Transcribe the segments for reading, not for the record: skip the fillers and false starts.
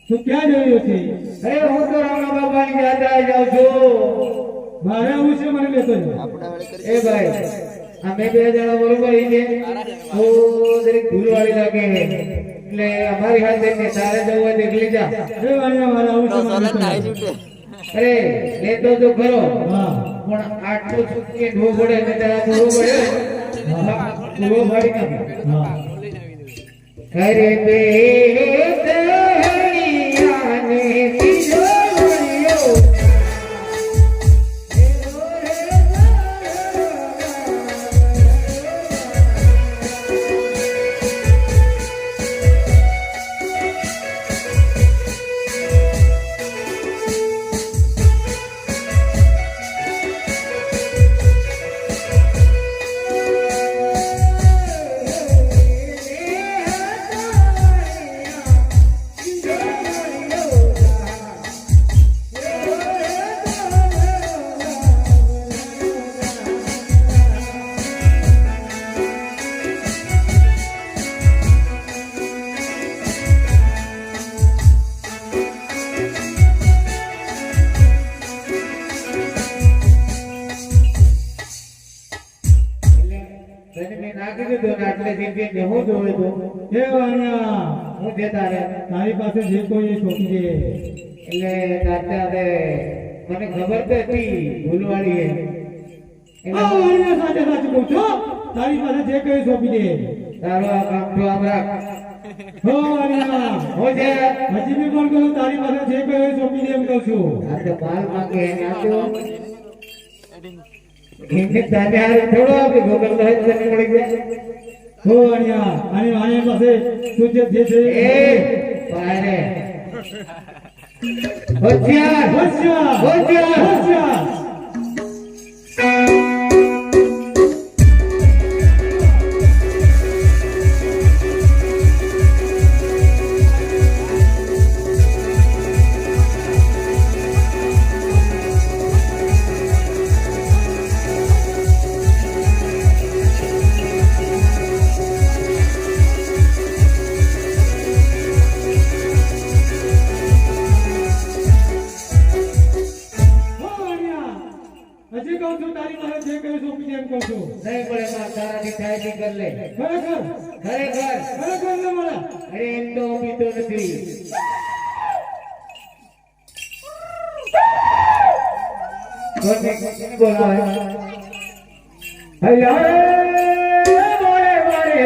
તું ક્યાં જઈ છે? અરે હું તો રામા બાપાની યાત્રાએ જાઉં છું. મારે આવું છે, મને લેતો જા. એ ભાઈ અમે બે જણા બરોબર છે. દરેક ભૂલવાળી લાગે એટલે અમારી હાથે ને તારે જવું હોય તો એકલી જા. અરે વાણિયા, મારે આવું છે, મને લેતો જા. અરે લેતો તો ખરો હા પણ આટલું ચૂકી ઢો પડે ને તારા પૂરો પડે પૂરો પાડી નાખે. હા અરે બે દહણિયાને બીજો મળ્યો. હું જોવે તો એ વાણિયા, હું દેતા રે તારી પાસે જે કોઈ એ સોંપી દે. એટલે તાત્યા મને ખબર તો હતી ભૂલવાળી આ વાણિયા, સાચે સાચું કહું છું. તારી પાસે જે કોઈ સોંપી દે. તારો આ કામ તો આમ રાખ. હો વાણિયા, હો છે હજી બી પણ કહું, તારી પાસે જે કોઈ એ સોંપી દે એમ કહું છું. આ તો માલ માંગે એને આપ્યો. એને તારે હારે થોડો આપે ગોગલ તો જ તને મળી ગયા. હો વાણિયા, અને વાણિયા પાસે તું જે છે એ પારે હોશિયાર હોશિયાર હોશિયાર હોશિયાર. હજી કહું છું, તારી પાસે જે કોઈ સોંપી દે એમ કહું છું. નહીં પડે માં તારાથી થાય તે કર લે. ખરેખર ખરેખર ખરેખર ન મળે. અરે એમ તો હું બીતો નથી. કોને બોલાવે? હેલો બોલે બોલે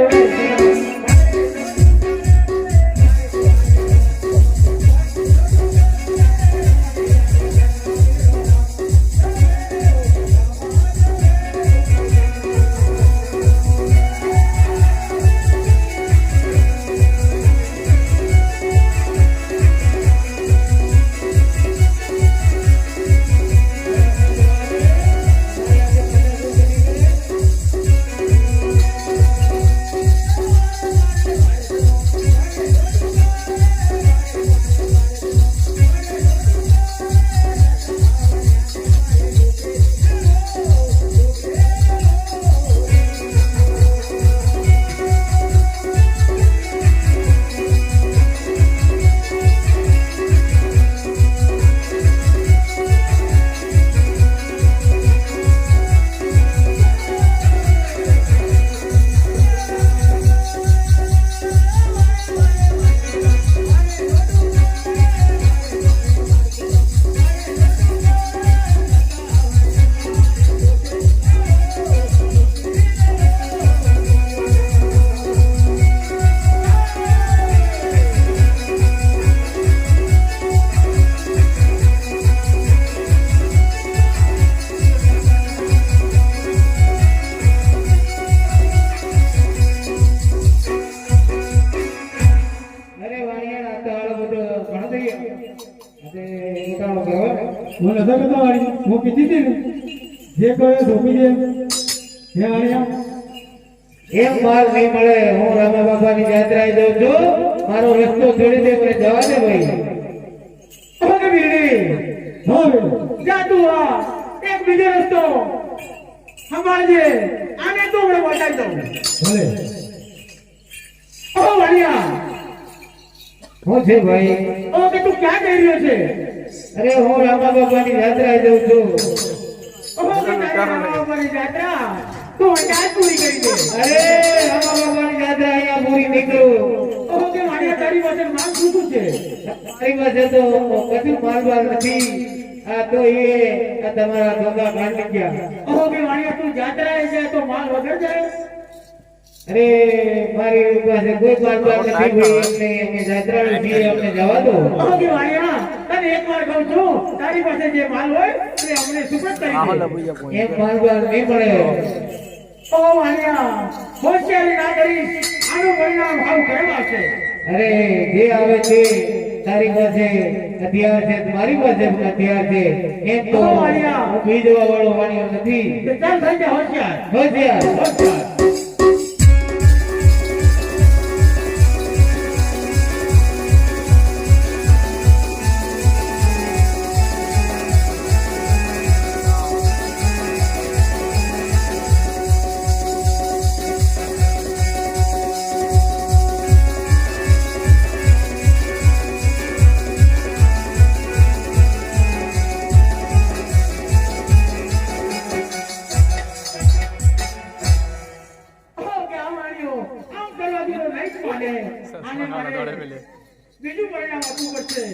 હું નતો કહેતો વાળી, હું કીધી હતી ને જે કોઈ સોંપી દે. હે વાણિયા, એમ માલ નહીં મળે. હું રામા બાપાની યાત્રાએ જાઉં છું. મારો રસ્તો છોડી દે, મને જવા દે ભાઈ. ઓકે બીડી હા બેટા, જા તું આ એક બીજો રસ્તો સંભાળજે. આને તો હું બતાવી દઉં. ભલે. ઓ વાણિયા, હું છે ભાઈ? ઓ કે તું ક્યાં જઈ રહ્યો છે? અરે હું રામા બાપાની યાત્રાએ જઉં છું. ઓહો કે તારે રામાબાપાની જાત્રા તું ક્યાં પૂરી કરી દે? અરે રામા બાપાની યાત્રા અહીંયા પૂરી નીકળું. ઓહો કે મારી તારી પાસે માલ શું છે? મારી પાસે તો કશું માલબાર નથી. આ તો એ આ તમારા ધોકા કાઢી ગયા. ઓહો કે મારી તું જાત્રાએ જાય તો માલ વગર જાય? અરે મારી પાસે કોઈ માલબાર નથી ભાઈ, એટલે અમે યાત્રાએ છીએ, અમને જવા દો. ઓહો કે મારી તને એક વાર કહું છું, તારી પાસે જે માલ હોય તે અમને સુપરત કરી દે. એમ માલબાર નહીં મળે. ઓ મારિયા હોશિયારી ના કરીશ, આનું પરિણામ આવું કરવા આવશે. અરે જે આવે છે તારી પાસે હથિયાર છે, મારી પાસે પણ હથિયાર છે. એમ તો હું બીજવા વાળો વાણિયો નથી. તે ચાલ થઈ જા હોશિયાર. હોશિયાર હોશિયાર. બીજું પરિણામ આપવું પડશે.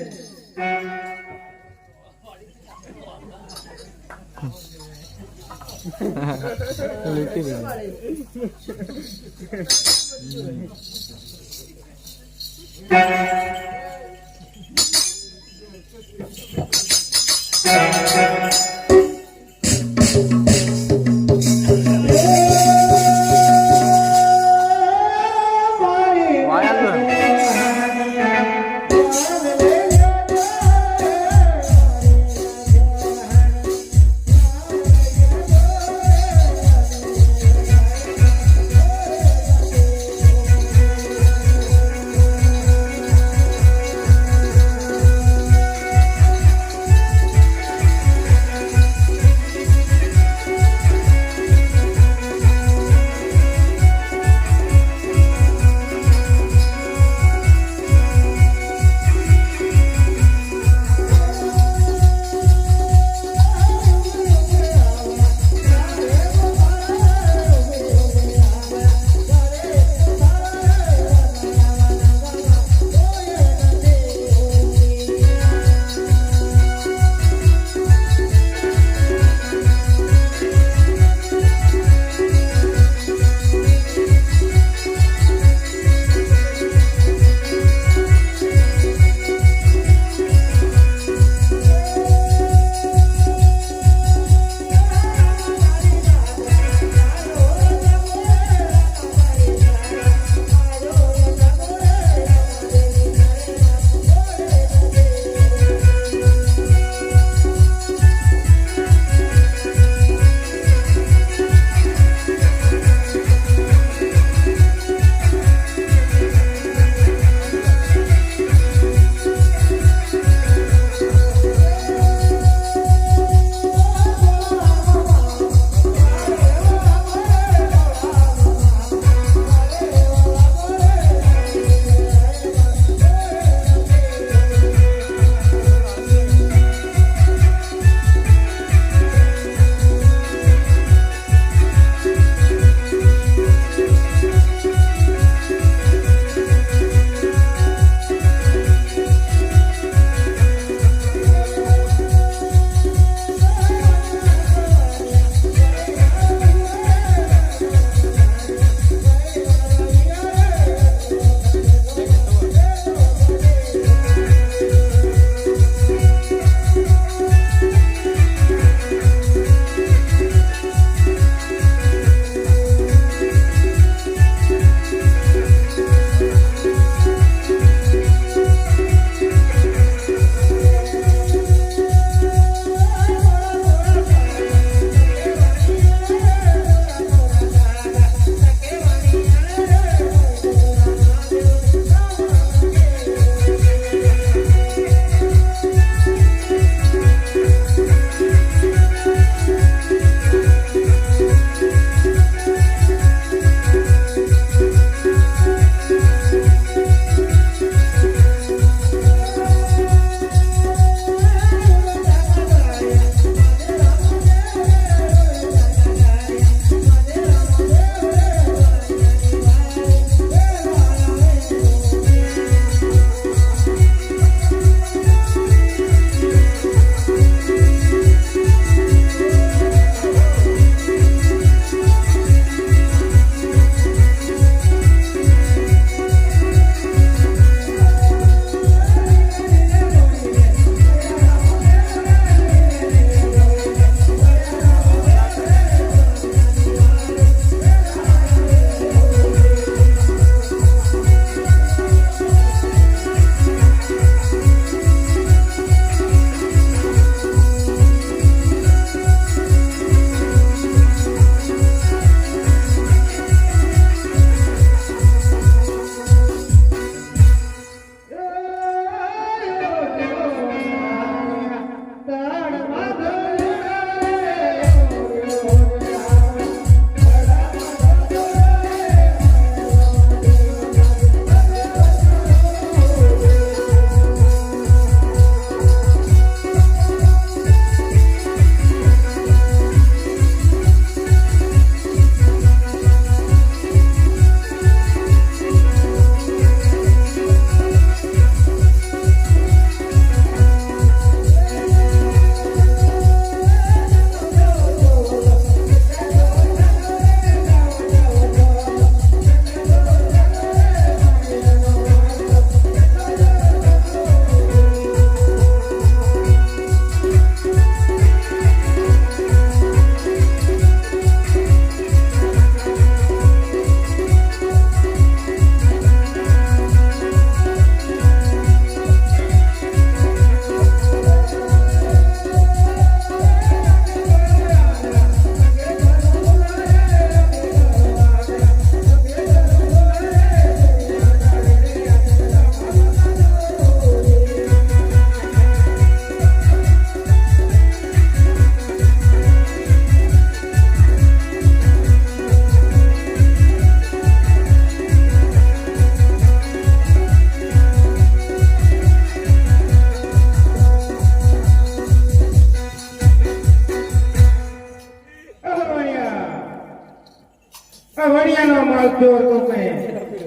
વાણિયાનો માલ ચોર તમે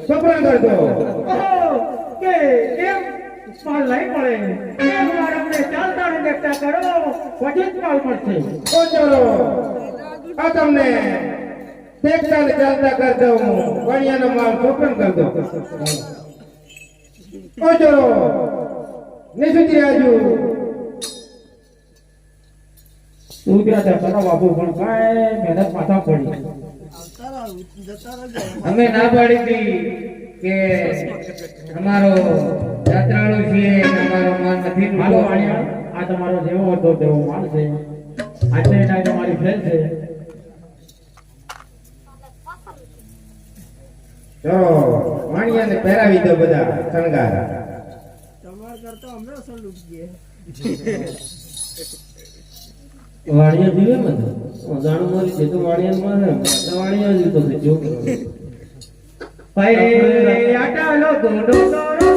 સફળ કરજો. ઓહો, કે એમ માલ નહીં મળે. એક વાર અમને ચાલતા ને દેખતા કરો, પછી જ માલ મળશે. ઓ ચોરો, આ તમને દેખતા ને ચાલતા કરતો હું વાણિયાનો માલ સફળ કરજો. ઓ ચોરો, નિશુજી આજુ તું ત્યાં જતા બાપુ પણ કાંઈ મહેનત માથા પડી. અમે ના પાડી હતી કે અમારો યાત્રાળુ છીએ ને અમારો માલ નથી હાલો લૂંટવો. વાણિયા, આ તમારો જેવો હતો તેવો માલ છે. આજે ના તમારી ફ્રેન્ડ છે. ચલો વાણિયાને પહેરાવી દો બધા શણગાર. વાણિયા જીવે ને જાણું મારી છે તો વાણિયા મારે વાણિયા જીવતો છે જો ભાઈ આટાલો દોડો દોડો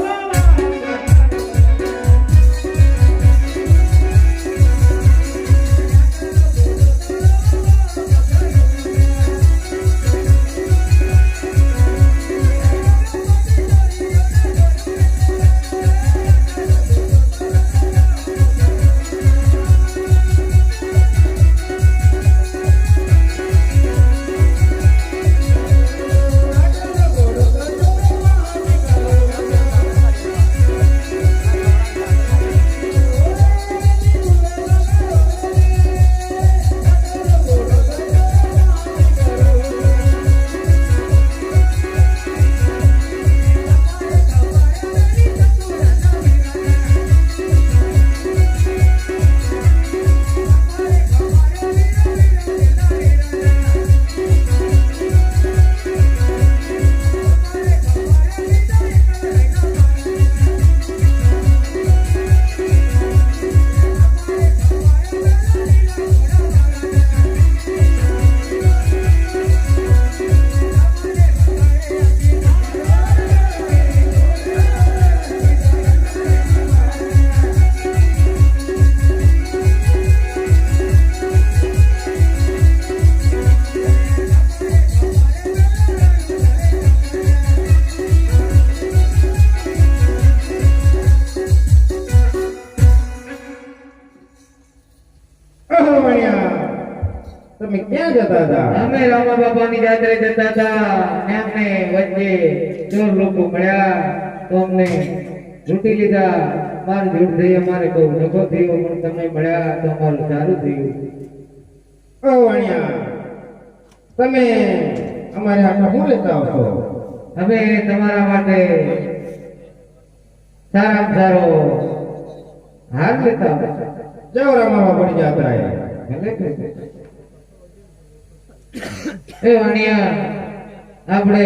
ઓહો વાણિયા, તમે ક્યાં જતા હતા? અમે રામા બાપાની જાત્રે જતા હતા ને અમને વચ્ચે ચોર લોકો મળ્યા તો અમને લૂંટી લીધા. મારું જૂઠ થઈ, અમારે બહુ નફો થયો, પણ તમે મળ્યા તો અમારું સારું થયું. ઓ વાણિયા, તમે અમારે હાથમાં શું લેતા આવશો? અમે તમારા માટે સારામાં સારો હાર લેતા આવશો. જાઓ રામા બાપાની જાત્રાએ. એ વાણિયા, આપણે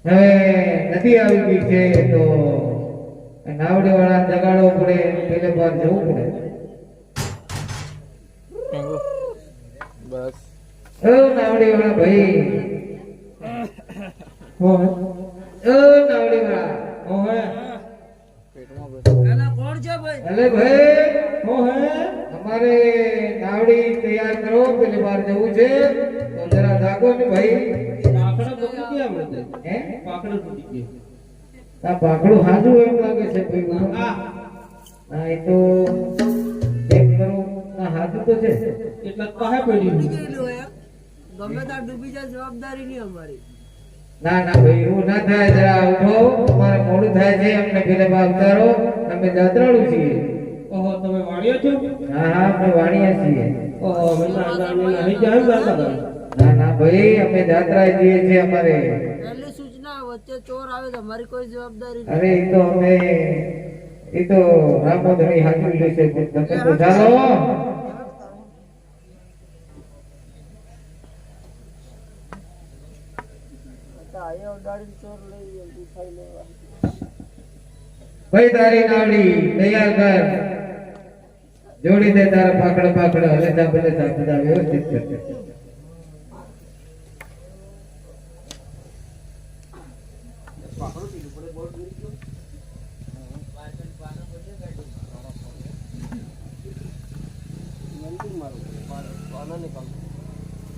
હવે નદી આવી ગઈ છે તો નાવડી વાળા જગાડવો પડે, પેલે બાર જવું પડે. બસ ઓ નાવડી વાળા ભાઈ, ઓ નાવડી વાળા, અલે ભાઈ, અમારે નાવડી તૈયાર કરો, પેલી બાર જવું છે તો જરા જાગો ને ભાઈ. હે? આ પાકડું હાજુ એમ લાગે છે ભાઈ. હા, એ તો ચેક કરો. આ હાજુ તો છે. એટલે કાહે પડી ગમે ત્યાં ડૂબી જાય જવાબદારી નહીં અમારી. ના ના ભાઈ, એવું ના થાય. જરા ઉઠો, અમારે મોડું થાય છે, અમને પેલે બાર ઉતારો. અમે જાત્રાળુ છીએ. ઓહો તમે વાણિયા છો હા હા, અમે વાણિયા છીએ. ઓહો અમે નહીં જાય જાતા હતા ના ના ભાઈ, અમે જાત્રા જઈએ છીએ. અમારે પહેલી સૂચના વચ્ચે ચોર આવે તો અમારી કોઈ જવાબદારી નહીં. અરે એ તો અમે એ તો રામોદણી હાજર લેશે. તમે તો ચાલો. અહીંયા ઉડાડીને ચોર લઈ ઉઠાઈ લેવા. ભાઈ તારી નાવડી તૈયાર કર, જોડી દે તારા પાકડ પાકડ હલેતા બલેતા બધા વ્યવસ્થિત કર.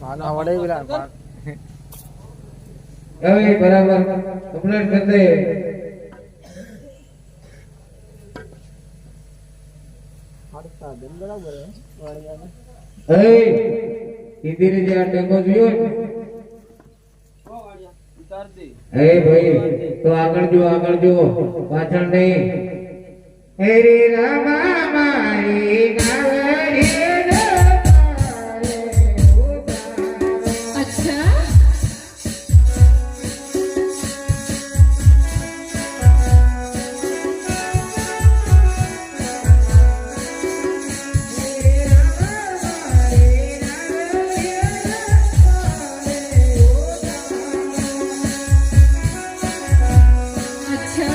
પાના વડે વિલા હવે બરાબર કમ્પ્લીટ કરી દે. સીધી રીતે આ ટેકો જોયો ને? ભાઈ તો આગળ જો પાછળ નહીં. હે રે રામા મારી ગાવડી अच्छा अच्छा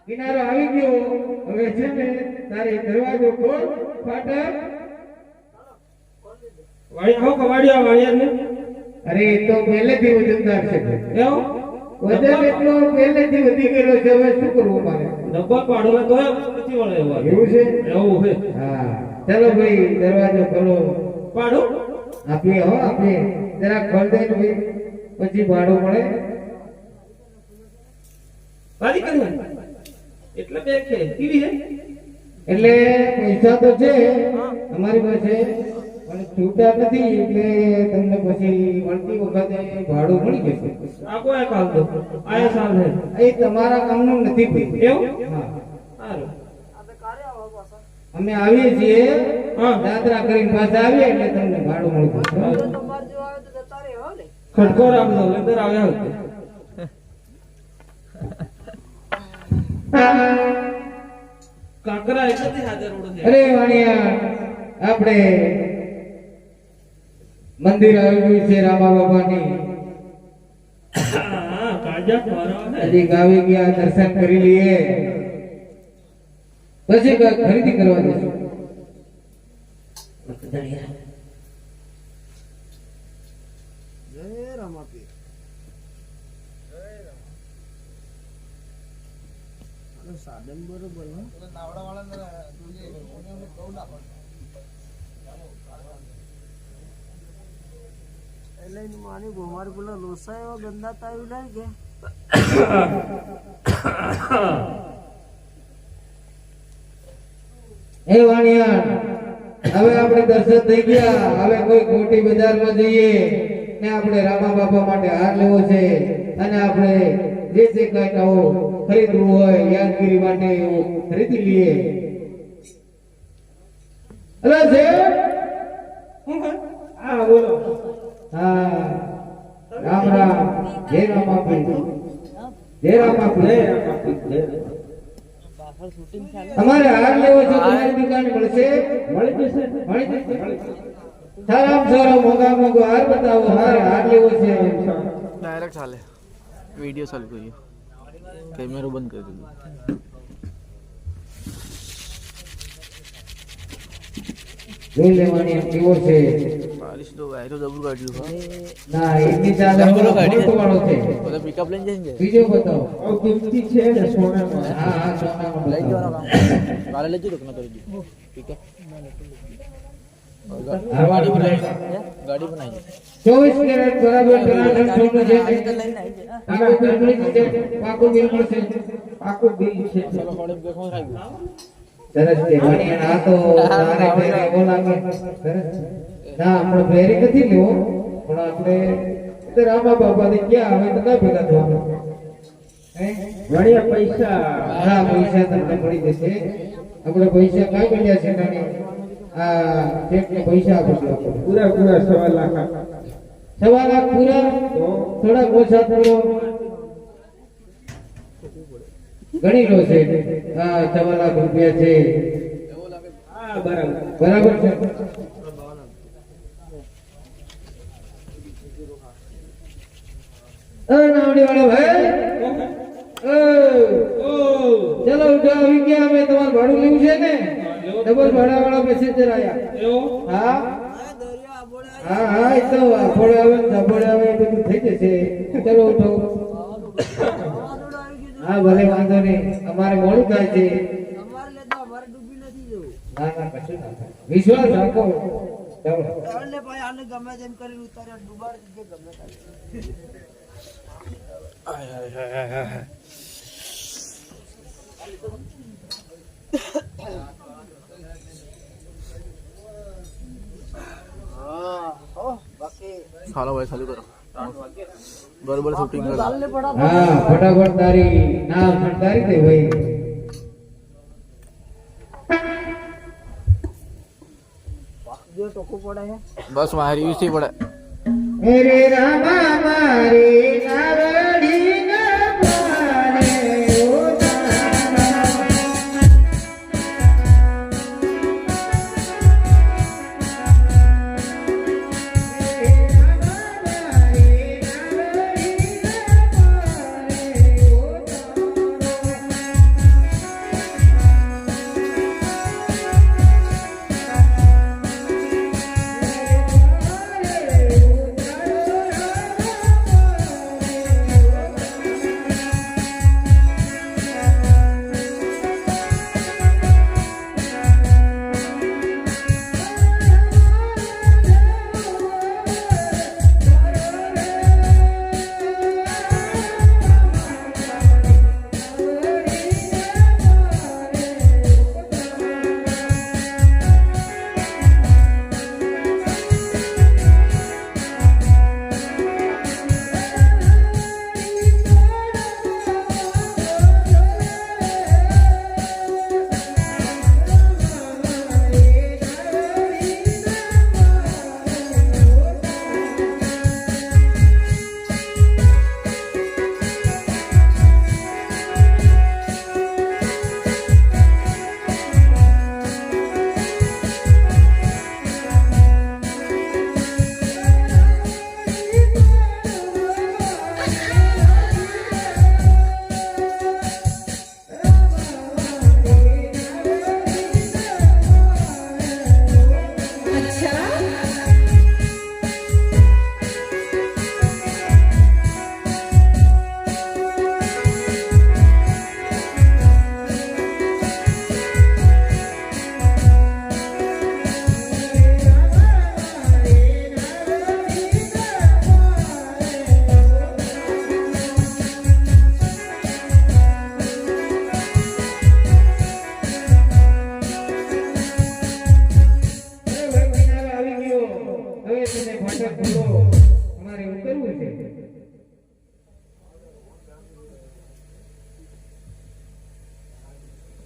કિનારો આવી ગયો. હવે છે ને તારી દરવાજો ખોલ ફાટક. વાડિયા ને અરે એ તો પહેલેથી વજનદાર છે. એવું વજન એટલો પહેલેથી વધી ગયેલો છે. હવે શું કરવું મારે? ડબ્બા પાડો તો પછી વળે એવું છે? એવું છે. હા ચલો ભાઈ દરવાજો ખોલો. પાડો આપીએ હો આપીએ. જરા ખોલ દે ને ભાઈ, પછી ભાડું મળે. તારી કરી એટલે બે છે કેવી છે એટલે પૈસા તો છે અમારી પાસે, પણ છૂટા નથી. એટલે તમને પછી મળતી વખતે ભાડું મળી જશે. આ કોઈ કામ તો આયા સાલ છે એ તમારા કામનું નથી ભાઈ. એવું હા સારું અમે આવીએ છીએ, હા દાદરા કરીને પાછા આવીએ એટલે તમને ભાડું મળતું. તમારે જો આવે તો જતા રહ્યો ને. ખટકો રાખજો અંદર આવ્યા હતા કાકરા એટલી હાજર ઓળો છે. અરે વાણિયા, આપણે મંદિર આવ્યું છે રામા બાબાની. હા કાજા ફરવા ને હજી ગાવી ગયા, દર્શન કરી લઈએ, પછી ખરીદી કરવા જઈશું. જય રામાપી. સાધન બરોબર હો. એટલે એની માની ગોમાર પેલો લોસા એવો ગંદા તાવી લાગે કે એ વાણિયા, હવે આપણે દર્શન થઈ ગયા. હવે કોઈ ખોટી બજારમાં જઈએ ને આપણે રામા બાપા માટે હાર લેવો છે, અને આપણે જે જે કઈ નવું ખરીદવું હોય યાદગીરી માટે એવું ખરીદી લઈએ. અરે છે હા બોલો હા, રામ રામ. જય રામાપી, જય રામાપી. તમારે હાર લેવો છે તમારી દુકાને મળશે? મળી જશે મળી જશે. સારામાં સારો મોંઘા મોંઘો હાર બતાવો. હાર લેવો છે. डायरेक्ट चाले वीडियो चालू करिए कैमरा बंद कर दीजिए જોઈ લેવાની એમ કેવો છે. बारिश तो गाड़ी तो जबरू गाड़ी लो ના એની ચાલે ડબલો ગાડી મોટો વાળો છે. मतलब पिकअप लेने जाएंगे બીજો બતાવો. और कीमती छे ने सोनाમાં. હા હા સોનામાં ले બતાવો. जाओ काम काले ले जाओ रुकना कर दो ठीक है गाड़ी बनाई गाड़ी बनाई 24 કેરેટ બરાબર ટનાટન સોનું છે. આખું તરબડી છે. પાકું બિલ મળશે. આખું બિલ છે. चलो थोड़े देखो खाई સરસ છે વાણિયા. આ તો તારે ફેરે એવો લાગે. સરસ. ના આપણે ફેરી નથી લેવો પણ આપણે તો રામા બાપા ને ક્યાં આવે તો ના ભેગા થવાનું. હે? વળિયા પૈસા હા પૈસા તમને મળી જશે. આપણે પૈસા કાંઈ મળ્યા છે નાની આ ચેકને પૈસા આપી દો આપણે. પૂરા પૂરા 1.5 લાખ. 1.5 લાખ પૂરા તો થોડા ઓછા કરો. ગણી લો છે. હા 1.5 લાખ રૂપિયા છે. હા બરાબર. બરાબર છે. નાવડી વાળા ભાઈ ઓ ચલો ઉઠો આવી ગયા અમે. તમારે ભાડું લેવું છે ને? ડબલ ભાડા વાળા પેસેન્જર આયા. એવો હા હા હા એ તો આપોડે આવે ને ધપોડે આવે એ બધું થઈ જશે. ચલો ઉઠો. હા ભલે વાંધો નહીં. અમારે મોડું થાય છે. અમારે લેતા અમારે ડૂબી નથી જવું ના ના કશું ના થાય. વિશ્વાસ રાખો. ચાલો એટલે ભાઈ આને ગમે તેમ કરીને ઉતાર્યા ડૂબાડી દીધે ગમે ત્યારે. सालो भाई चालू करो बरोबर शूटिंग करो હા ફટાફટ તારી નામ તારી દે ભાઈ. જો ટોકું પડે છે बस मारी यूज ही पड़ा મેરે રામા મારી નાવડી ના પારે ઓ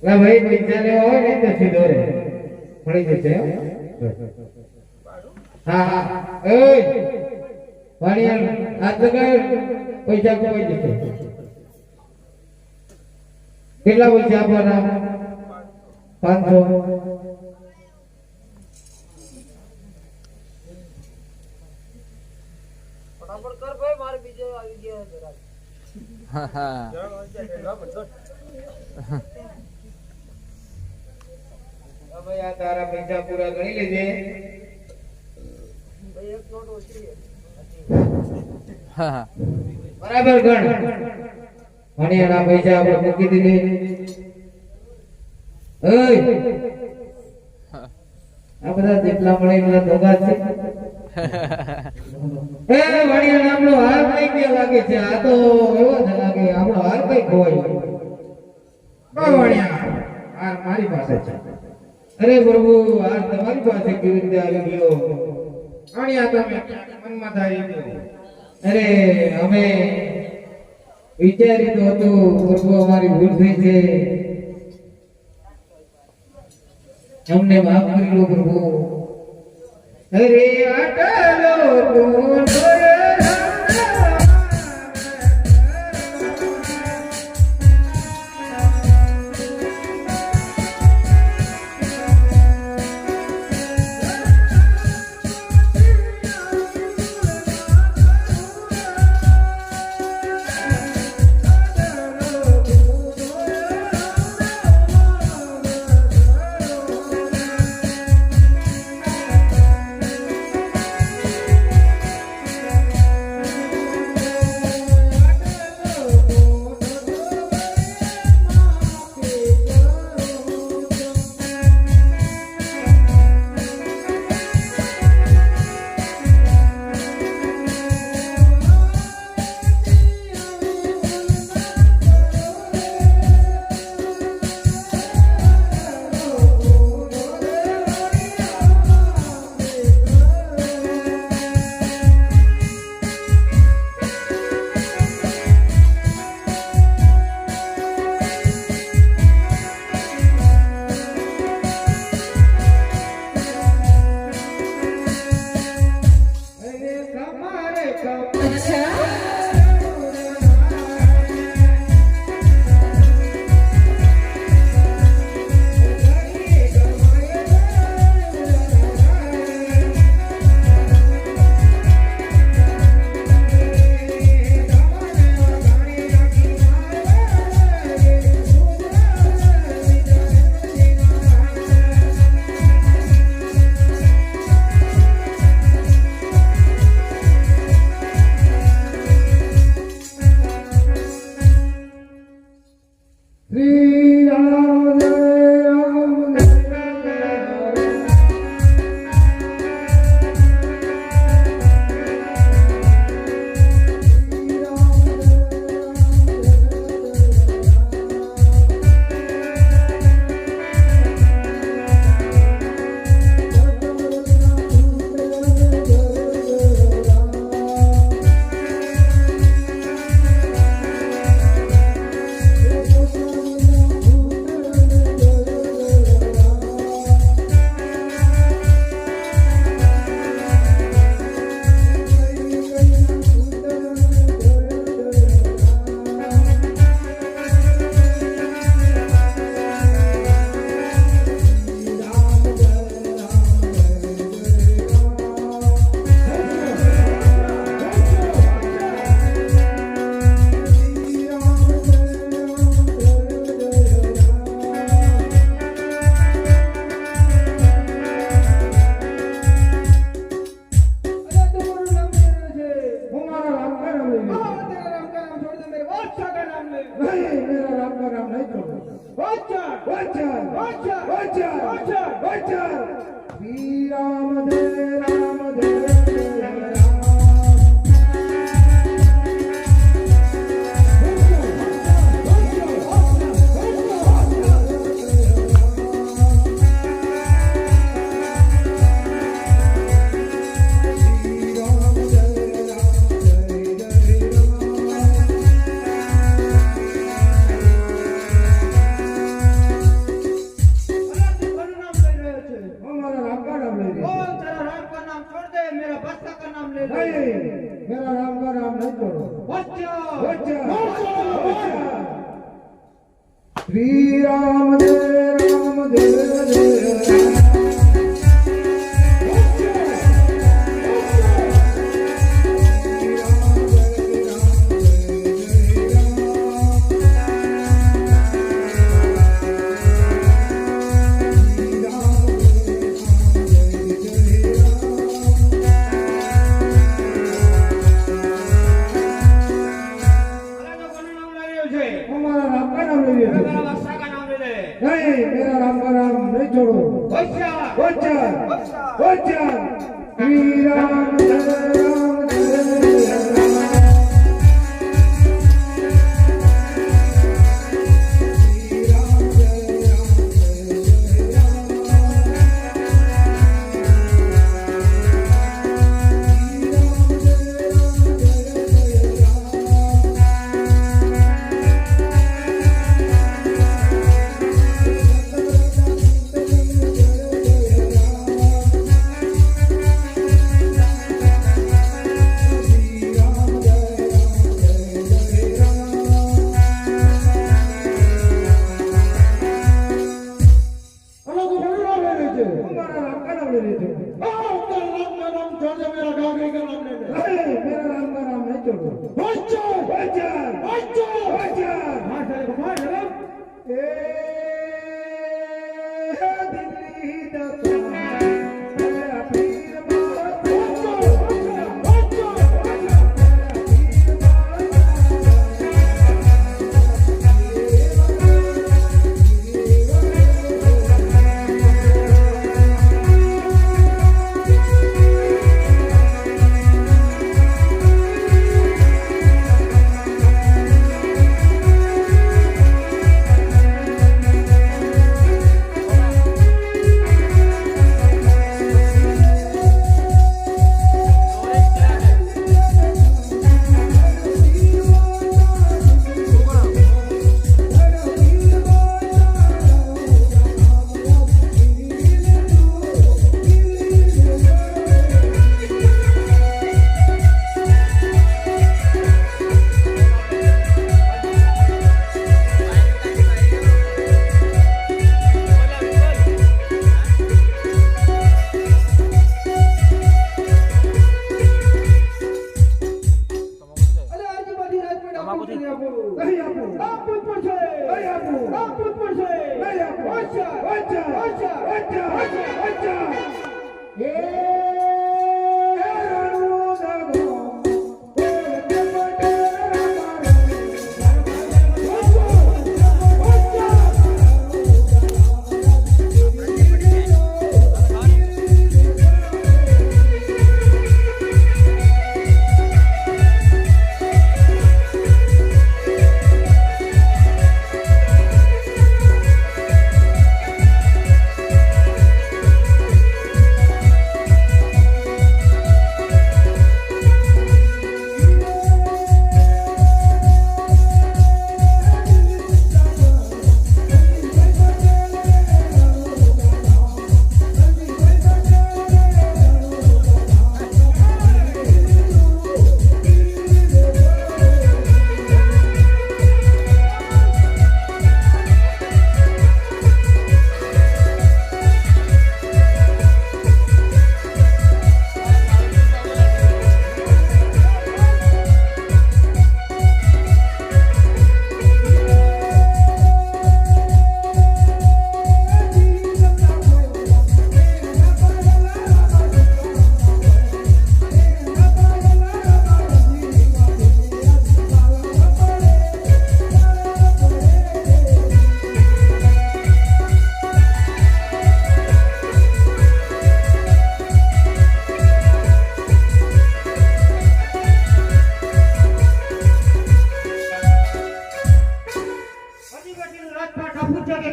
લા ભાઈ પૈસા લેવા હોય ને તો સીધો રે મળી જશે હો. હા હા ઓય વાણિયા હાથ લગાડ પૈસા કોઈ જશે. કેટલા પૈસા આપવાના? 500. ફટાફટ કર ભાઈ મારે બીજો આવી ગયો જરા हाँ ભાઈ આ તારા પૈસા પૂરા ગણી લેજે. હા હા બરાબર ગણ. ભણિયાના પૈસા આપણે મૂકી દીધે. ઓય આ બધા જેટલા મળે એ બધા ધોગા છે. એ ભણિયા નામનો હાર લઈ ગયા લાગે છે. આ તો એવો જ લાગે આપણો હાર કઈ ખોવાય. ભણિયા હાર મારી પાસે છે. અરે પ્રભુ હાર તમારી પાસે કેવી રીતે આવી ગયો? ભણિયા તમે મનમાં ધારી ગયો. અરે અમે વિચાર્યું તો હતું પ્રભુ અમારી ભૂલ થઈ છે, અમને માફ કરી લો પ્રભુ. અરે આટલો श्री राम राम का नाम ले लिया मेरा वर्षा का नाम ले ले नहीं मेरा राम का नाम नहीं छोड़ो होशियार होशियार होशियार श्री राम जय राम जय राम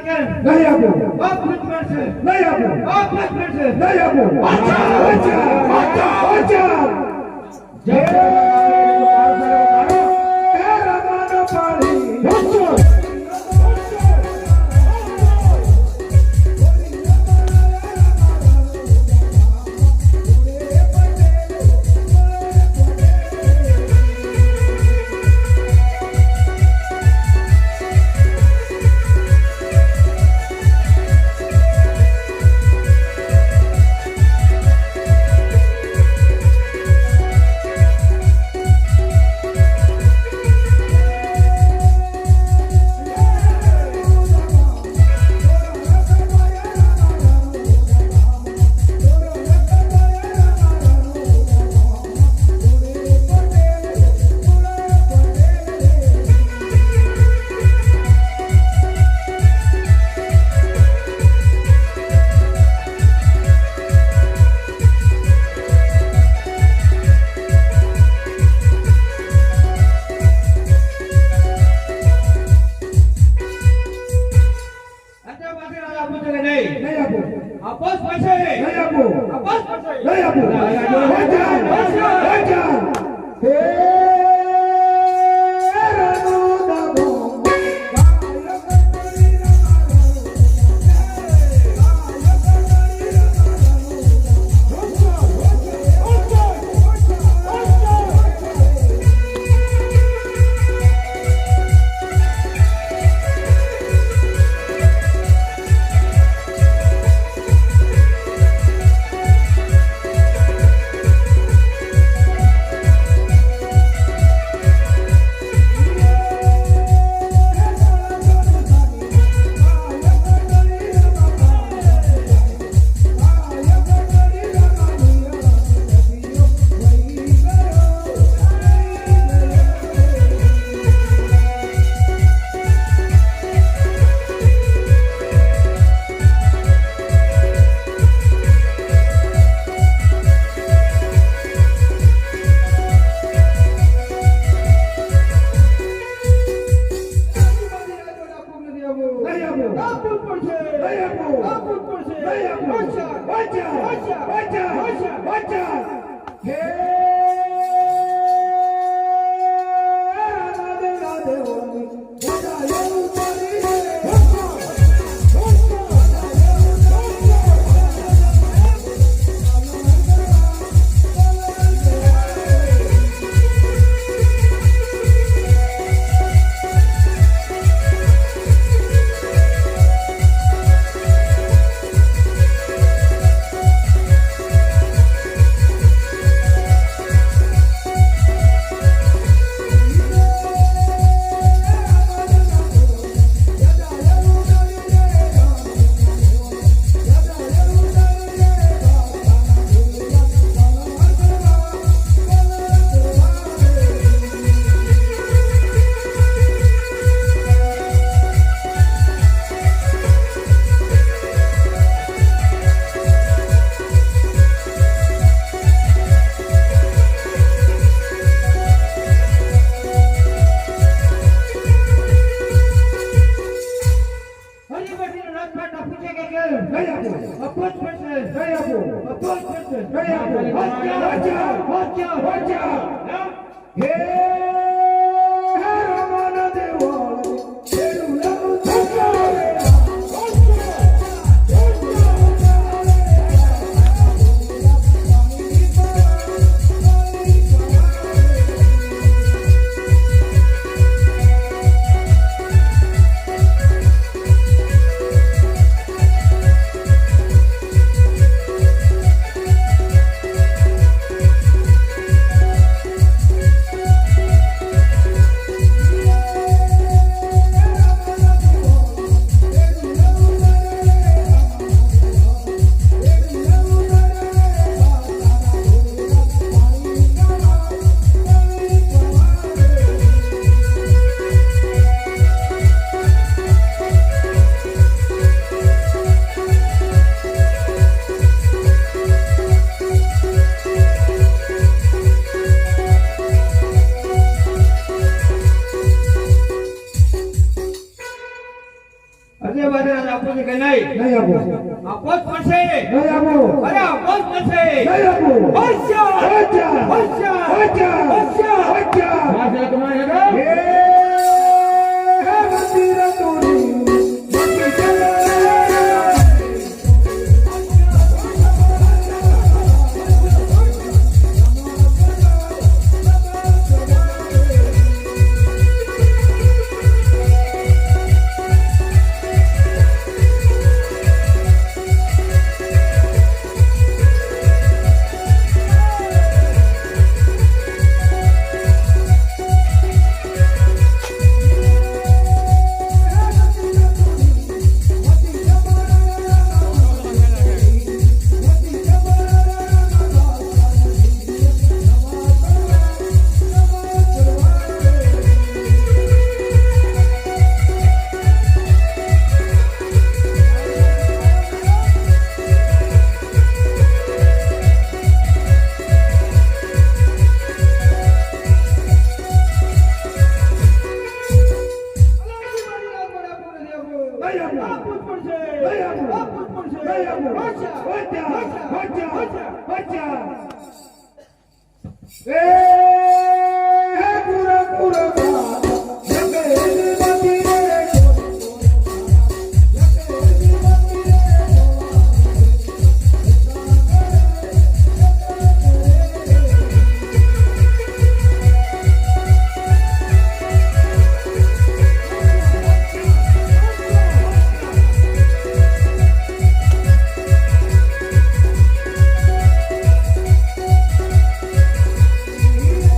नहीं आपको आप कुछ कर से नहीं आपको आप कुछ कर से नहीं आपको अच्छा जय रमन पानी પડશે નહીં આપું આ બસ પડશે નહીં આપું હે આપવું જ પડશે આપવું જ પડશે Thank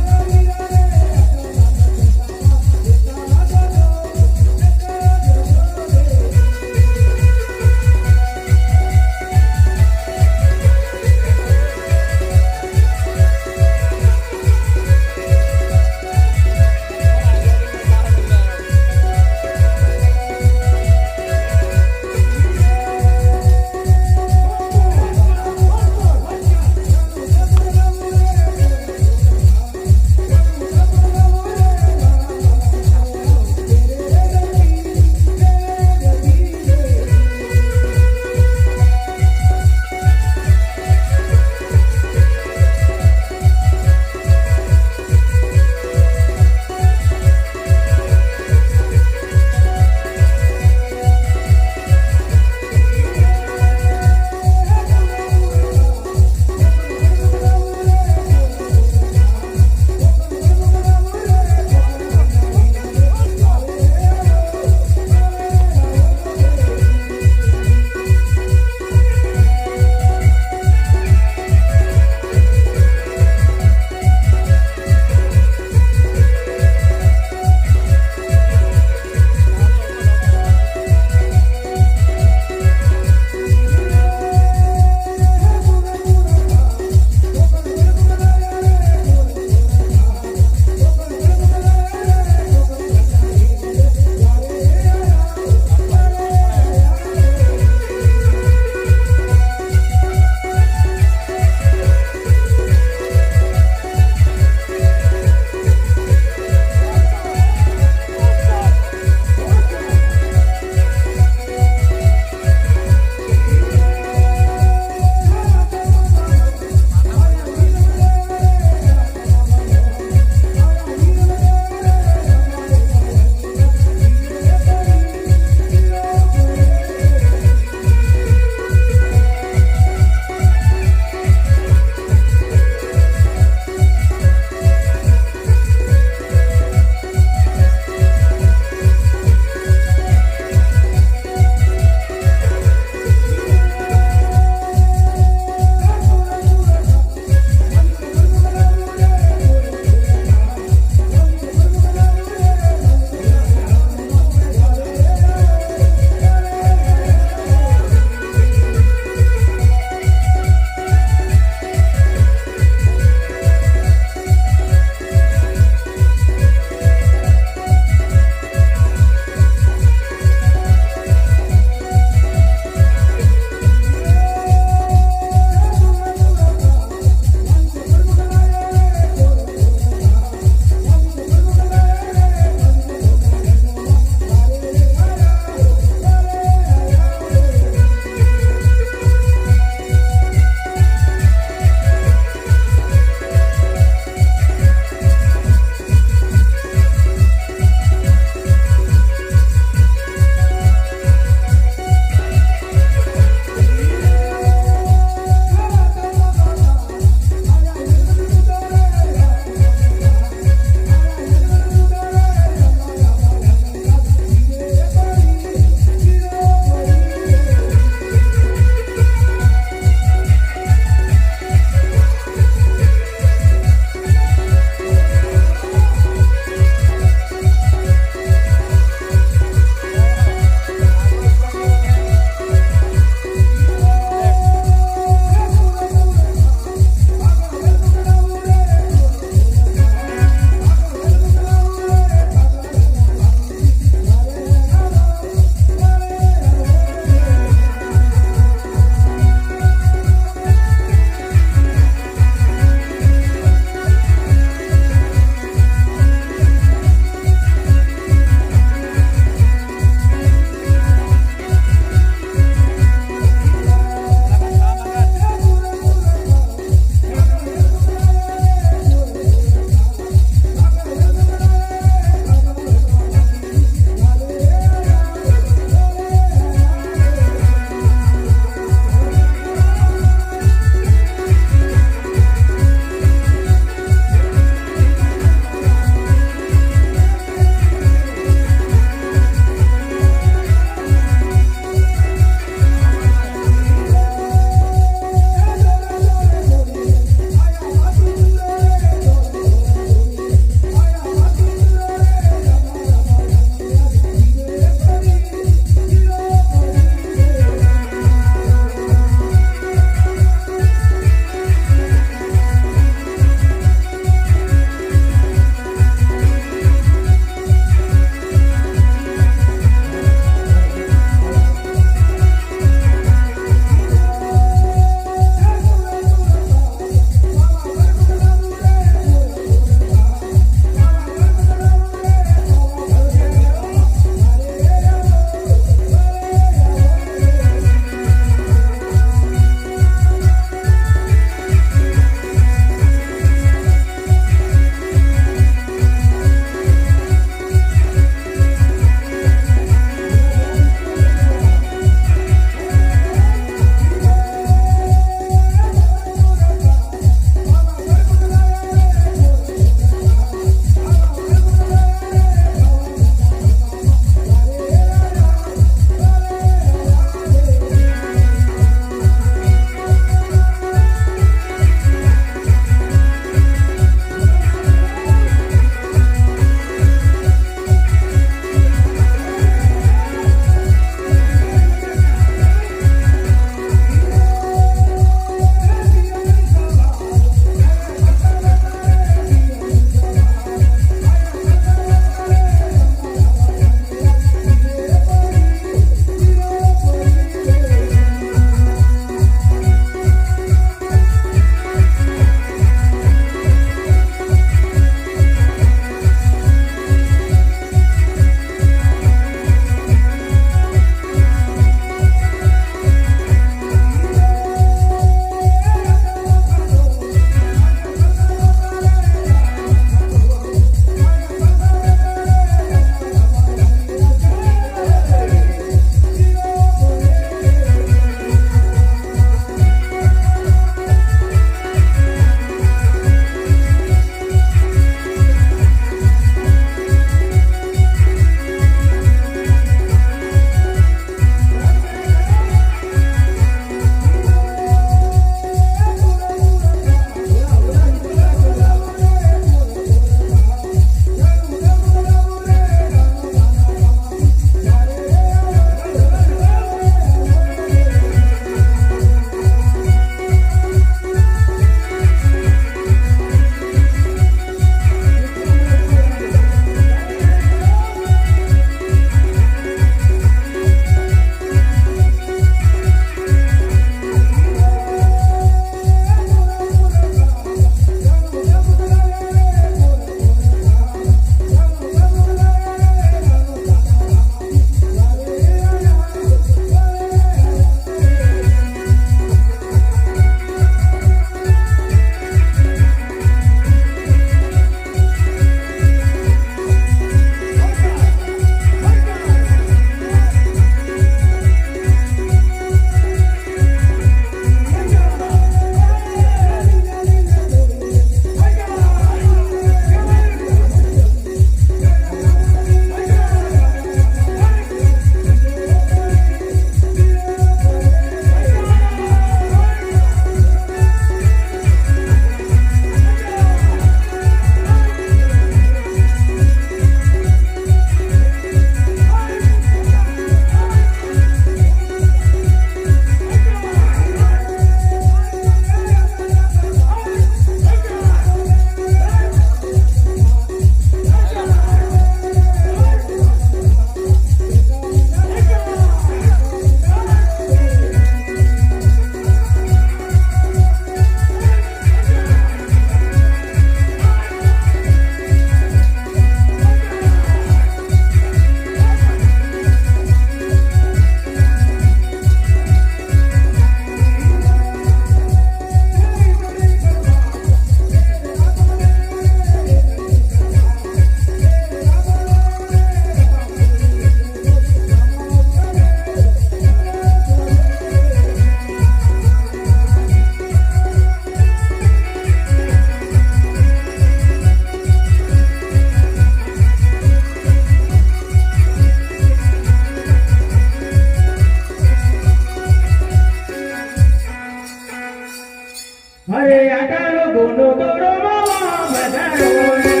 હેલો દોનો દોરો મામા બધારો રે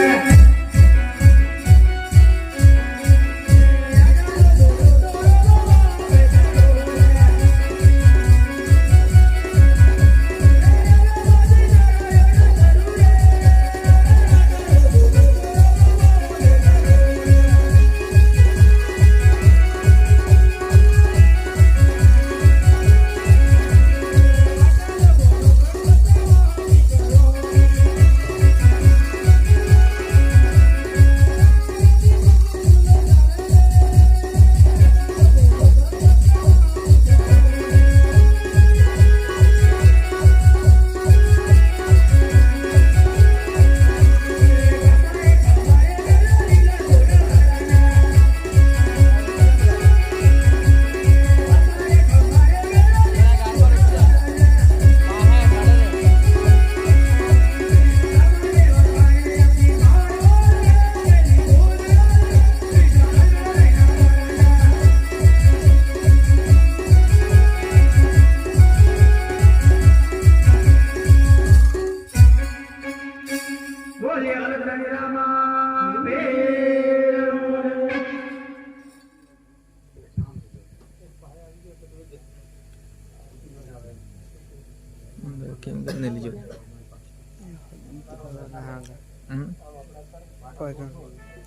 કેમ કરીને લીજો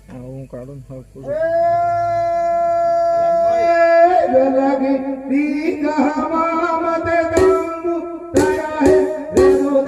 હું કાઢું લગી દી કહવા મતે દમ તયા હે રેનો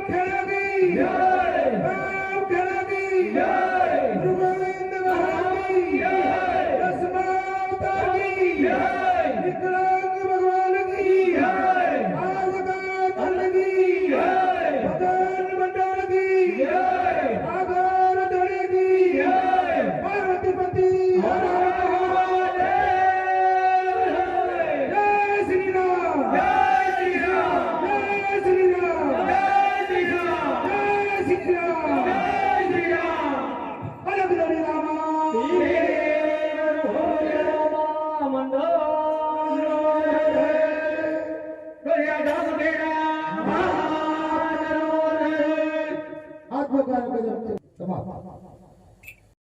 ખેડાની